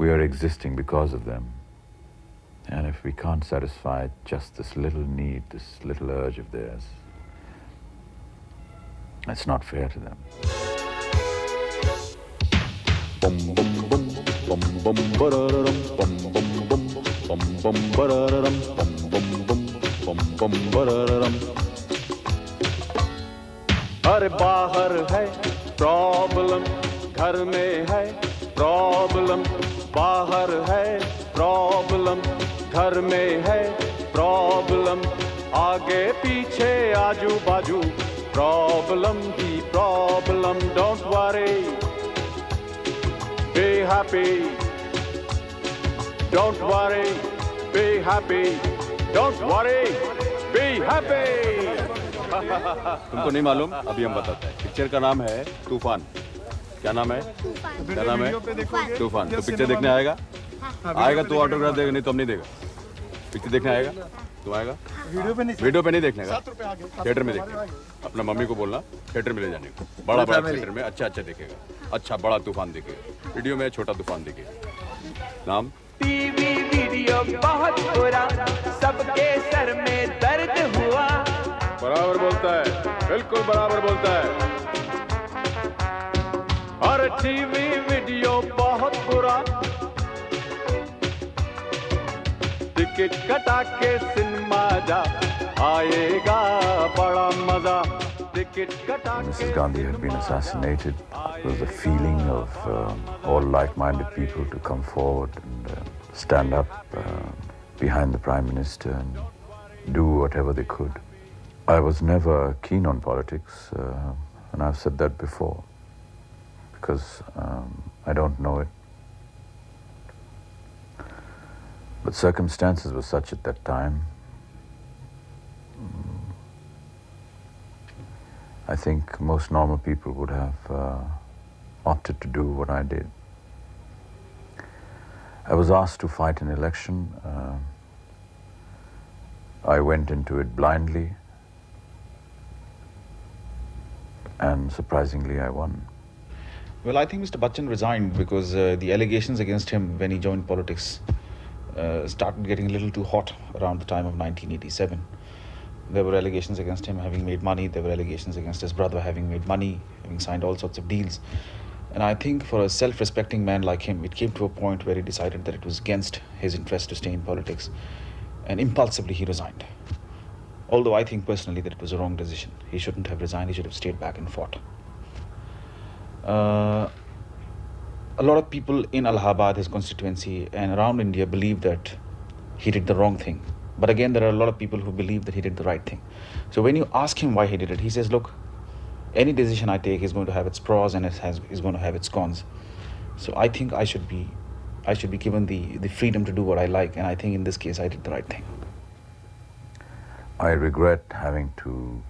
We are existing because of them. And if we can't satisfy just this little need, this little urge of theirs, it's not fair to them. Bum bum bum bum bum bararam bum bum bum bum bum bararam bum bum bum bum bum bararam. अरे बाहर है problem, घर में है problem, बाहर है problem, घर में है प्रॉब्लम, आगे पीछे आजू बाजू problem he problem. Don't worry, be happy. Don't worry, be happy. Don't worry, be happy. तुमको नहीं मालूम? अभी हम बताते हैं. पिक्चर का नाम है तूफान. क्या नाम है? क्या नाम है? तूफान. तो पिक्चर देखने आएगा? आएगा तो ऑटोग्राफ देगा, नहीं तो हम नहीं देगा. पिक्चर देखने आएगा? तुम आएगा? वीडियो पे नहीं देखने का, थिएटर में देखने. अपना मम्मी को बोलना थिएटर में ले जाने को. बड़ा बड़ा थिएटर में अच्छा अच्छा देखेगा. अच्छा बड़ा तूफान देखेगा. वीडियो में छोटा तूफान देखेगा. नाम? टीवी वीडियो बहुत बुरा, सबके सर में दर्द हुआ. बराबर बोलता है, बिल्कुल बराबर बोलता है. और टीवी वीडियो बहुत बुरा, टिकट कटा के सिनेमा जा, आएगा बड़ा मजा. टिकट कटा के. Mrs. Gandhi had been assassinated. There was a feeling of all like-minded people to come forward and stand up behind the Prime Minister and do whatever they could. I was never keen on politics, and I've said that before, because I don't know it. But circumstances were such at that time. I think most normal people would have opted to do what I did. I was asked to fight an election. I went into it blindly, and surprisingly I won. Well, I think Mr. Bachchan resigned because the allegations against him when he joined politics started getting a little too hot around the time of 1987. There were allegations against him having made money. There were allegations against his brother having made money, having signed all sorts of deals. And I think for a self-respecting man like him, it came to a point where he decided that it was against his interest to stay in politics. And impulsively he resigned. Although I think personally that it was a wrong decision. He shouldn't have resigned. He should have stayed back and fought. A lot of people in Allahabad, his constituency, and around India believe that he did the wrong thing. But again, there are a lot of people who believe that he did the right thing. So when you ask him why he did it, he says, look, any decision I take is going to have its pros and is going to have its cons. So I think I should be given the freedom to do what I like, and I think in this case I did the right thing. I regret having to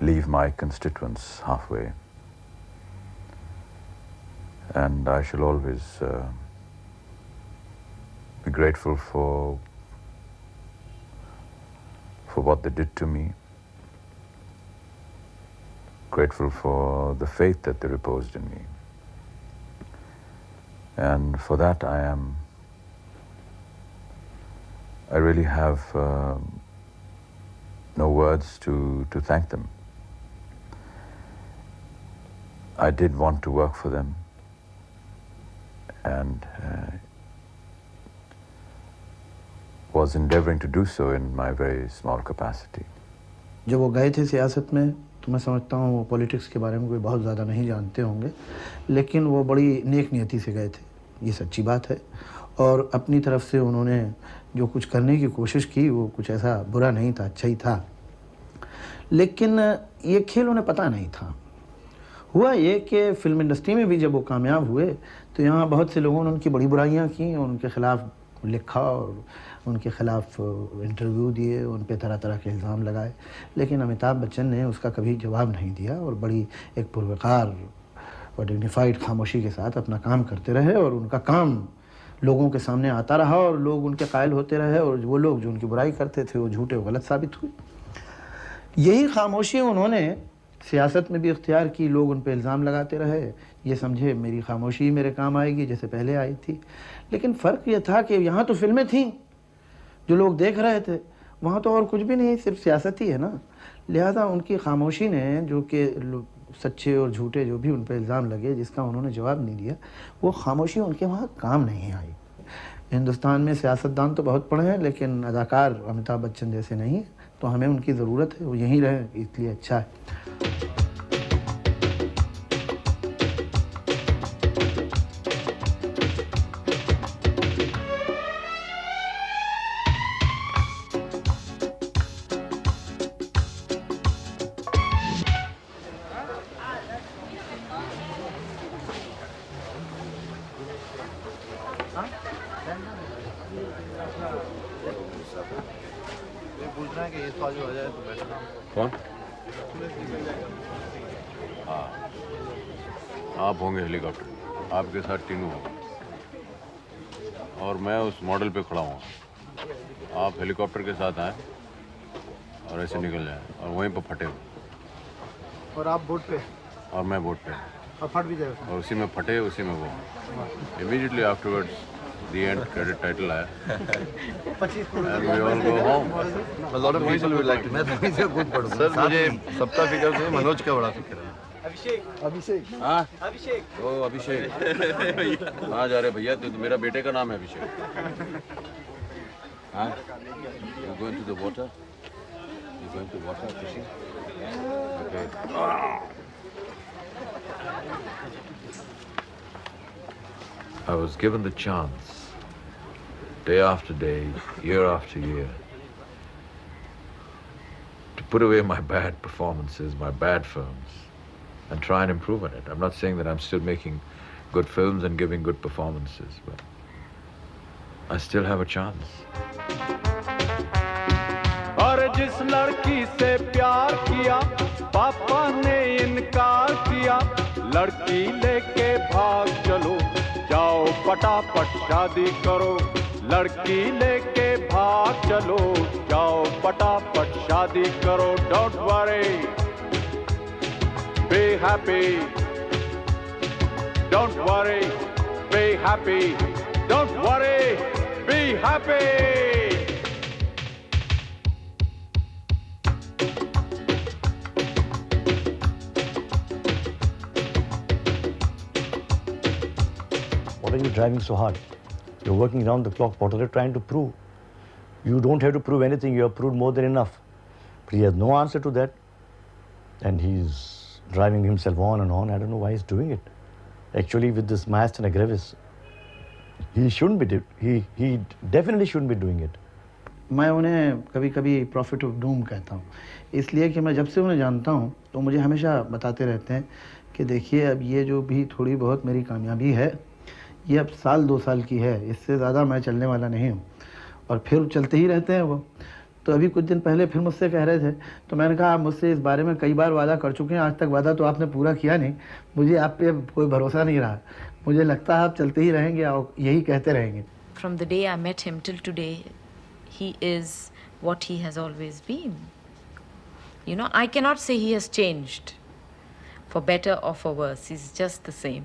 leave my constituents halfway. And I shall always be grateful for what they did to me, grateful for the faith that they reposed in me. And for that I really have no words to thank them. I did want to work for them, and was endeavoring to do so in my very small capacity. जब वो गए थे सियासत में तो मैं समझता हूँ वो पॉलिटिक्स के बारे में कोई बहुत ज़्यादा नहीं जानते होंगे, लेकिन वो बड़ी नेक नियति से गए थे, ये सच्ची बात है. और अपनी तरफ से उन्होंने जो कुछ करने की कोशिश की वो कुछ ऐसा बुरा नहीं था, अच्छा ही था. लेकिन ये खेल उन्हें पता नहीं था. हुआ ये कि फिल्म इंडस्ट्री में भी जब वो कामयाब हुए तो यहाँ बहुत से लोगों ने उनकी बड़ी बुराइयाँ की, उनके ख़िलाफ़ लिखा और उनके ख़िलाफ़ इंटरव्यू दिए, उन पे तरह तरह के इल्ज़ाम लगाए. लेकिन अमिताभ बच्चन ने उसका कभी जवाब नहीं दिया और बड़ी एक पुरवकार और डिग्निफाइड खामोशी के साथ अपना काम करते रहे, और उनका काम लोगों के सामने आता रहा और लोग उनके कायल होते रहे, और वो लोग जो उनकी बुराई करते थे वो झूठे और गलत साबित हुए. यही खामोशी उन्होंने सियासत में भी इख्तियार की, लोग उन पर इल्ज़ाम लगाते रहे, ये समझे मेरी खामोशी मेरे काम आएगी जैसे पहले आई थी। लेकिन फ़र्क ये था कि यहाँ तो फिल्में थीं जो लोग देख रहे थे, वहाँ तो और कुछ भी नहीं, सिर्फ सियासत ही है ना। लिहाजा उनकी खामोशी ने, जो कि सच्चे और झूठे जो भी उन पर इल्ज़ाम लगे जिसका उन्होंने जवाब नहीं दिया, वो खामोशी उनके वहाँ काम नहीं आई। हिंदुस्तान में सियासतदान तो बहुत पड़े हैं लेकिन अदाकार अमिताभ बच्चन जैसे नहीं है, तो हमें उनकी ज़रूरत है, वो यहीं रहे इसलिए अच्छा है। कौन? हाँ, आप होंगे हेलीकॉप्टर, आपके साथ टीनू होगा और मैं उस मॉडल पे खड़ा हूँ। आप हेलीकॉप्टर के साथ आए और ऐसे निकल जाएं और वहीं पर फटे हो। और आप बोट पे और मैं बोट पे और फट भी जाएगा। और उसी में फटे, उसी में वो। Immediately afterwards the end credit title आया and we all go home. A lot of people would like to. मैं थोड़ी सी खुद पढ़ूंगा। सर मुझे सबका फिक्र है, मनोज का बड़ा फिक्र है। अभिषेक हाँ ओ अभिषेक कहाँ जा रहे भैया? तो मेरा बेटे का नाम है अभिषेक। हाँ you going to the water? You going to water fishing? Okay. I was given the chance, day after day, year after year, to put away my bad performances, my bad films, and try and improve on it. I'm not saying that I'm still making good films and giving good performances, but I still have a chance. और जिस लड़की से प्यार किया पापा ने इनकार किया, लड़की लेके भाग चलो, जाओ फटाफट शादी करो। लड़की लेके भाग चलो, जाओ फटाफट शादी करो। Don't worry, be happy. Don't worry, be happy. Don't worry, be happy. What are you driving so hard? You're working around the clock. What are you trying to prove? You don't have to prove anything. You have proved more than enough. But he has no answer to that. And he's driving himself on and on. I don't know why he's doing it. Actually, with this Myasthenia Gravis, he shouldn't be. He definitely shouldn't be doing it. मैं उन्हें कभी कभी profit of doom कहता हूँ, इसलिए कि मैं जब से उन्हें जानता हूँ तो मुझे हमेशा बताते रहते हैं कि देखिए अब ये जो भी थोड़ी बहुत मेरी कामयाबी है, ये अब साल 2 साल की है, इससे ज़्यादा मैं चलने वाला नहीं हूँ। और फिर चलते ही रहते हैं वो। तो अभी कुछ दिन पहले फिर मुझसे कह रहे थे, तो मैंने कहा आप मुझसे इस बारे में कई बार वादा कर चुके हैं, आज तक वादा तो आपने पूरा किया नहीं, मुझे आप पे कोई भरोसा नहीं रहा, मुझे लगता है आप चलते ही रहेंगे और यही कहते रहेंगे। From the day I met him till today, he is what he has always been. You know, I cannot say he has changed for better or for worse. He's just the same.